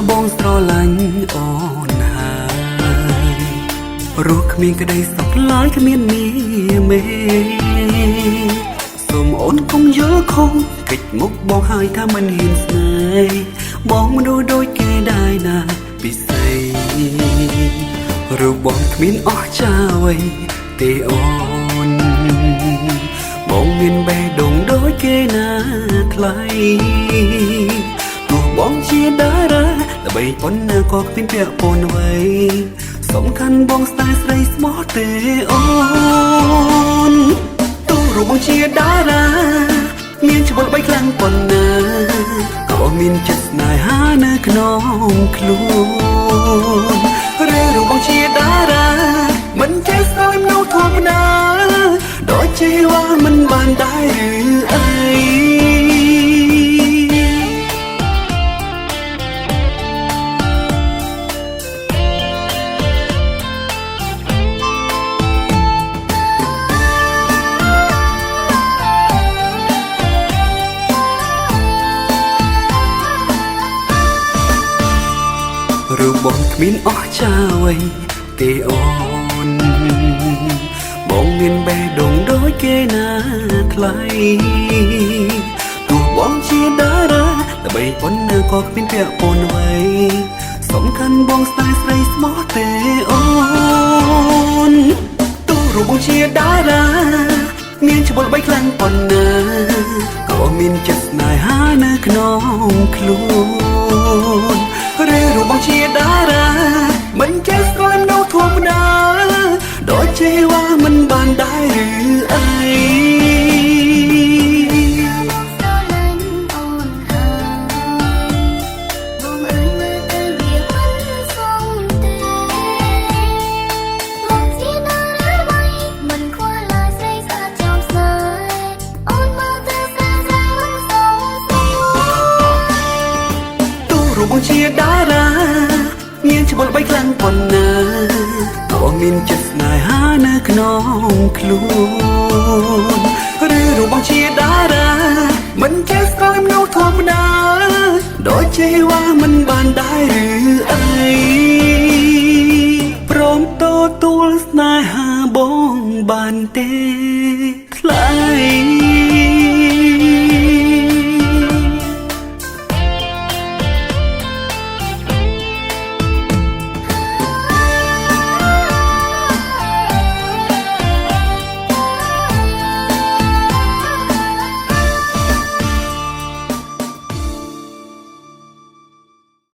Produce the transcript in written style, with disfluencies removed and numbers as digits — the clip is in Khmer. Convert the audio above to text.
បងស្រឡាញ់អូនហើយរស់គ្មានក្តីសុខឡើយគ្មានមានមេសូមអូនកុំយល់ខុសកិច្ចមុខបងហើយថាមិនហ៊ានស្នេហ៍បងមនុស្សដូចគេដែរណាពិសេសរូបបងគ្មានអស់ចាអ្វីទេអូនបងមានបេះដូងដូចគេណាថ្លៃទោះបងជាតារាល្បីប៉ុណ្ណាក៏គ្មានពាក់ព័ន្ធអ្វីសំខាន់បងស្នេហ៍ស្រីស្មោះទេអូនទោះរូបបងជាតារាមានច្បុលបីខ្លាំងប៉ុណ្ណាក៏មានចិត្តស្នេហានៅក្នុងខ្លួនឬរូបបងជាតារាមិនចេះស្អើយមនុស្សធម្មតាដូចជាว่าមិនបានដែរឬអីរូបបងគ្មានអស់ចាអ្វីទេអូនបងមានបេះដូងដូចគេណាថ្លៃទោះបងជាតារាល្បីប៉ុណ្ណាក៏គ្មានពាក់ព័ន្ធអ្វីសំខាន់បងស្នេហ៍ស្រីស្មោះទេអូនទោះរូបបងជាតារាមានច្បុលបីខ្លាំងប៉ុណ្ណាក៏មានចិត្តស្នេហានៅក្នុងខ្លួនឬរូបបងជាតារាមិនចេះស្គាល់មនុស្សធម្មតាដូចជាว่าមិនបានដែរឬអីរូបបងជាតារាមានច្បុលបីខ្លាំងប៉ុណ្ណាក៏មានចិត្តស្នេហានៅក្នុងខ្លួនឬរូបបងជាតារាមិនចេះស្គាល់មនុស្សធម្មតាដូចជាว่าមិនបានដែរឬអីព្រមទទួលស្នេហាបងបានទេ